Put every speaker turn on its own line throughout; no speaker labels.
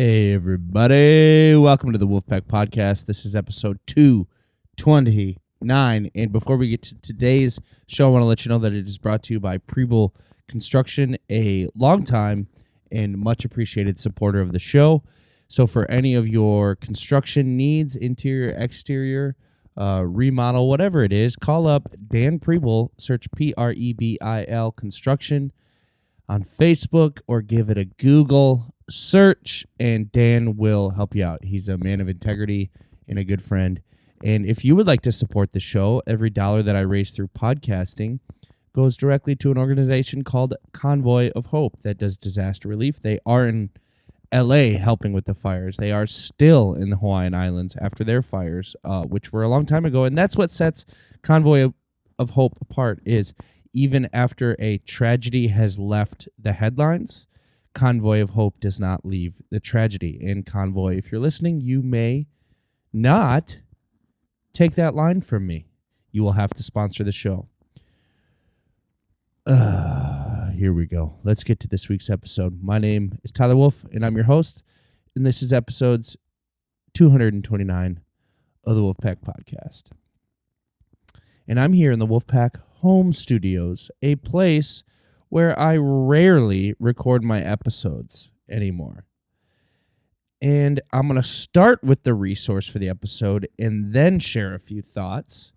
Hey, everybody. Welcome to the Wolfe Pack Podcast. This is episode 229. And before we get to today's show, I want to let you know that it is brought to you by Preble Construction, a longtime and much appreciated supporter of the show. So for any of your construction needs, interior, exterior, remodel, whatever it is, call up Dan Preble, search Prebil Construction on Facebook or give it a Google search, and Dan will help you out. He's a man of integrity and a good friend. And if you would like to support the show, every dollar that I raise through podcasting goes directly to an organization called Convoy of Hope that does disaster relief. They are in LA helping with the fires. They are still in the Hawaiian Islands after their fires, which were a long time ago. And that's what sets Convoy of Hope apart, is even after a tragedy has left the headlines, Convoy of Hope does not leave the tragedy. And Convoy, if you're listening, you may not take that line from me. You will have to sponsor the show. Here we go. Let's get to this week's episode. My name is Tyler Wolfe, and I'm your host. And this is episodes 229 of the Wolfe Pack Podcast. And I'm here in the Wolfe Pack home studios, a place where I rarely record my episodes anymore. And I'm going to start with the resource for the episode and then share a few thoughts.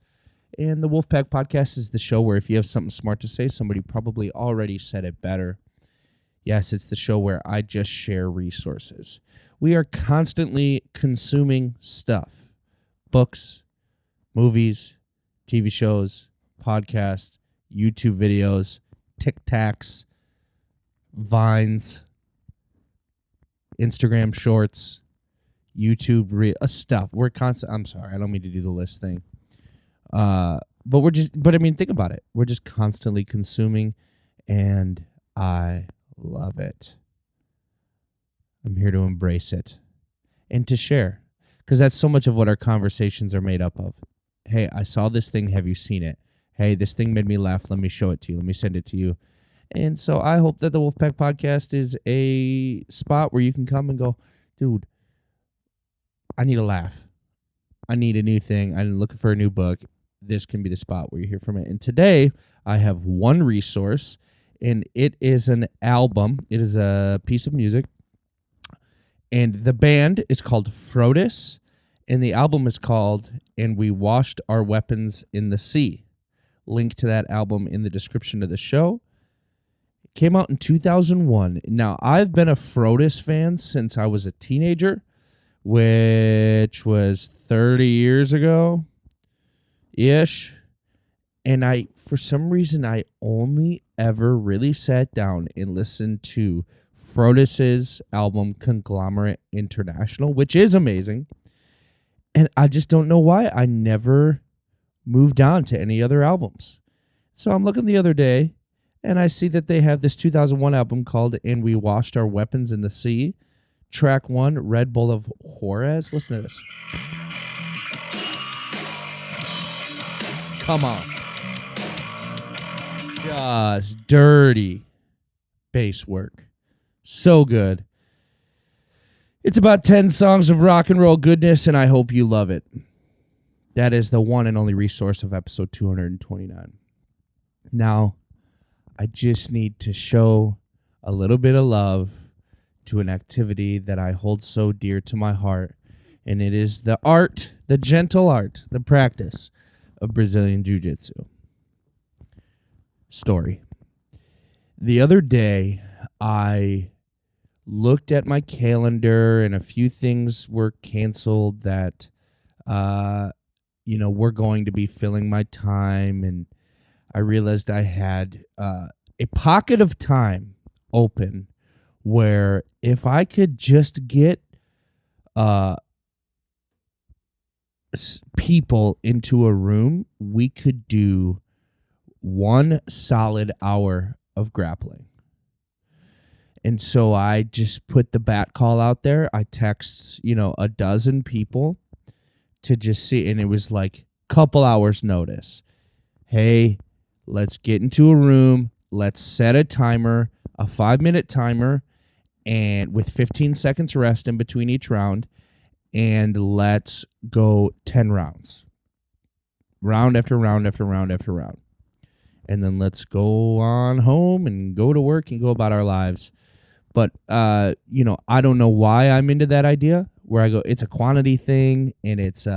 And the Wolfe Pack Podcast is the show where if you have something smart to say, somebody probably already said it better. Yes, it's the show where I just share resources. We are constantly consuming stuff. Books, movies, TV shows, podcasts, YouTube videos, TikToks, Vines, Instagram Shorts, YouTube stuff. We're constant. I'm sorry, I don't mean to do the list thing. But I mean, think about it. We're just constantly consuming, and I love it. I'm here to embrace it and to share, because that's so much of what our conversations are made up of. Hey, I saw this thing. Have you seen it? Hey, this thing made me laugh. Let me show it to you. Let me send it to you. And so I hope that the Wolfe Pack Podcast is a spot where you can come and go, dude, I need a laugh. I need a new thing. I'm looking for a new book. This can be the spot where you hear from it. And today I have one resource, and it is an album. It is a piece of music. And the band is called Frodis, and the album is called And We Washed Our Weapons in the Sea. Link to that album in the description of the show. It came out in 2001. Now, I've been a Frodis fan since I was a teenager, which was 30 years ago-ish. And for some reason, I only ever really sat down and listened to Frodis's album Conglomerate International, which is amazing. And I just don't know why I never moved on to any other albums. So I'm looking the other day, and I see that they have this 2001 album called And We Washed Our Weapons in the Sea. Track 1, Red Bull of Juarez. Listen to this. Come on. Just dirty bass work. So good. It's about 10 songs of rock and roll goodness, and I hope you love it. That is the one and only resource of episode 229. Now, I just need to show a little bit of love to an activity that I hold so dear to my heart, and it is the art, the gentle art, the practice of Brazilian Jiu-Jitsu. Story. The other day, I looked at my calendar, and a few things were canceled that we're going to be filling my time, and I realized I had a pocket of time open where if I could just get people into a room, we could do 1 solid hour of grappling. And so I just put the bat call out there. I text, a dozen people to just see, and it was like couple hours notice. Hey, let's get into a room. Let's set a timer, a 5-minute timer, and with 15 seconds rest in between each round, and let's go 10 rounds. Round after round after round after round. And then let's go on home and go to work and go about our lives. But, I don't know why I'm into that idea where I go, it's a quantity thing, and it's,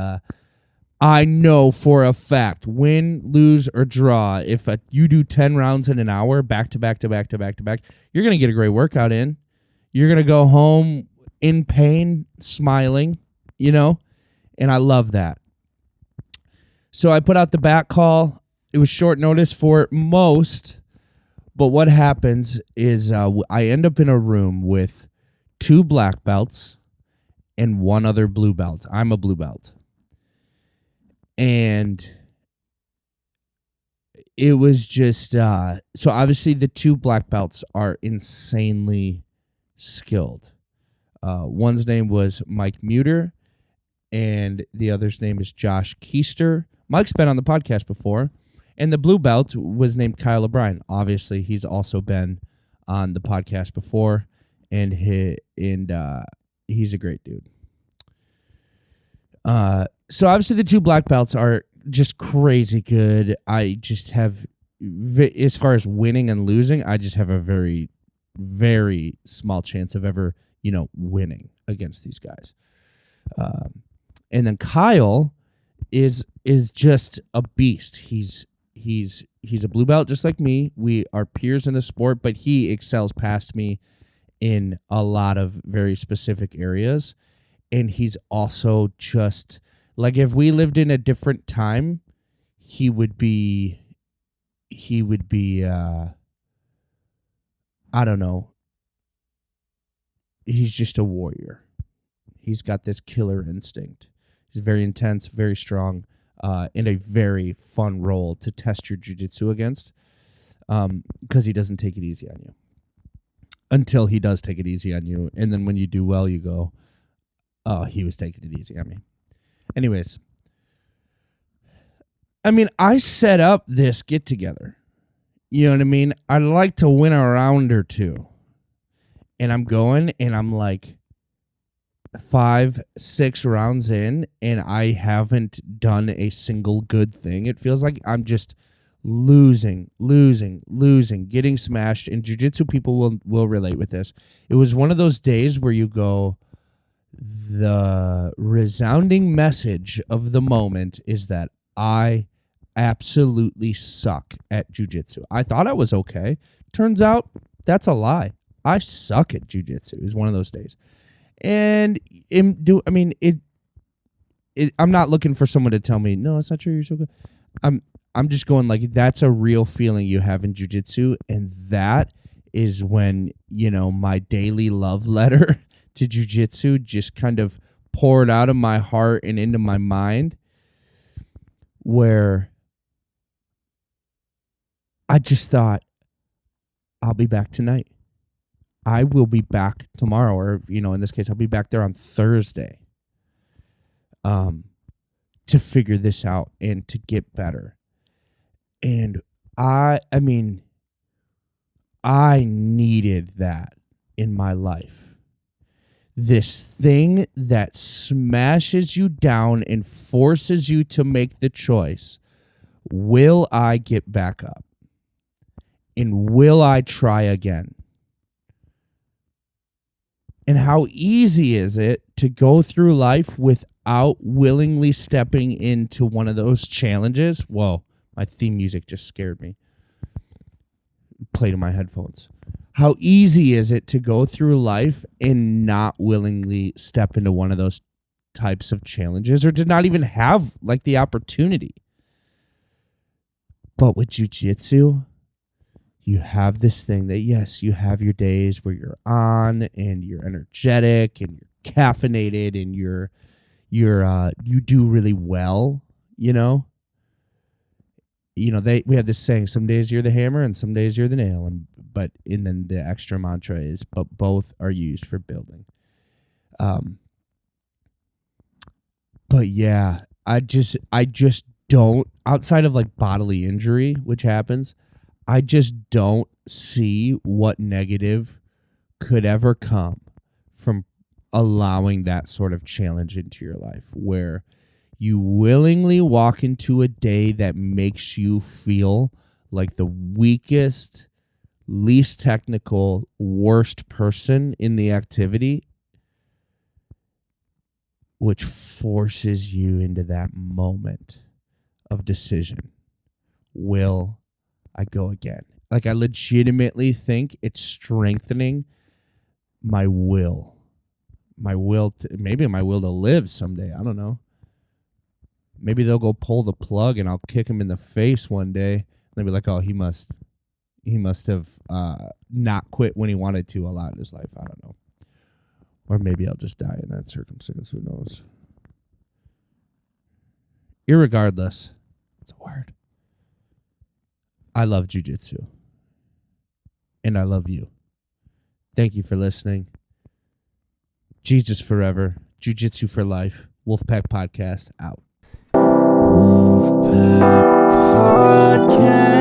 I know for a fact, win, lose, or draw, if you do 10 rounds in an hour, back to back to back to back to back, you're going to get a great workout in. You're going to go home in pain, smiling, and I love that. So I put out the back call. It was short notice for most, but what happens is I end up in a room with 2 black belts and 1 other blue belt. I'm a blue belt. And it was just, so obviously the 2 black belts are insanely skilled. One's name was Mike Muter, and the other's name is Josh Keister. Mike's been on the podcast before, and the blue belt was named Kyle O'Brien. Obviously, he's also been on the podcast before, and he's a great dude. So obviously the 2 black belts are just crazy good. I just have, as far as winning and losing, I just have a very, very small chance of ever, winning against these guys. And then Kyle is just a beast. He's a blue belt just like me. We are peers in the sport, but he excels past me in a lot of very specific areas. And he's also just like, if we lived in a different time, he would be I don't know. He's just a warrior. He's got this killer instinct. He's very intense, very strong, in a very fun role to test your jiu-jitsu against, because he doesn't take it easy on you. Until he does take it easy on you. And then when you do well, you go, oh, he was taking it easy on me. Anyways, I set up this get-together. You know what I mean? I'd like to win a round or 2. And I'm going, and I'm like 5-6 rounds in, and I haven't done a single good thing. It feels like I'm just losing, getting smashed. And jiu-jitsu people will relate with this. It was one of those days where you go, the resounding message of the moment is that I absolutely suck at jiu-jitsu. I thought I was okay. Turns out that's a lie. I suck at jiu-jitsu. It was one of those days. And I'm not looking for someone to tell me, no, it's not true, you're so good. I'm just going like, that's a real feeling you have in jiu-jitsu, and that is when, my daily love letter to jiu-jitsu just kind of poured out of my heart and into my mind, where I just thought, I'll be back tonight. I will be back tomorrow, or, in this case, I'll be back there on Thursday, to figure this out and to get better. And I needed that in my life. This thing that smashes you down and forces you to make the choice. Will I get back up? And will I try again? And how easy is it to go through life without willingly stepping into one of those challenges? Whoa, my theme music just scared me. Played in my headphones. How easy is it to go through life and not willingly step into one of those types of challenges, or to not even have the opportunity? But with jiu-jitsu, you have this thing that, yes, you have your days where you're on and you're energetic and you're caffeinated and you do really well, we have this saying, some days you're the hammer and some days you're the nail, and then the extra mantra is, but both are used for building. But yeah, I just don't, outside of bodily injury, which happens, I just don't see what negative could ever come from allowing that sort of challenge into your life, where you willingly walk into a day that makes you feel like the weakest, least technical, worst person in the activity, which forces you into that moment of decision. Will I go again? Like, I legitimately think it's strengthening my will. Maybe my will to live someday. I don't know. Maybe they'll go pull the plug and I'll kick him in the face one day. And they'll be like, oh, he must have not quit when he wanted to a lot in his life. I don't know. Or maybe I'll just die in that circumstance. Who knows? Irregardless, it's a word. I love jiu-jitsu. And I love you. Thank you for listening. Jesus forever. Jiu-jitsu for life. Wolfe Pack Podcast out. Wolfe Pack Podcast.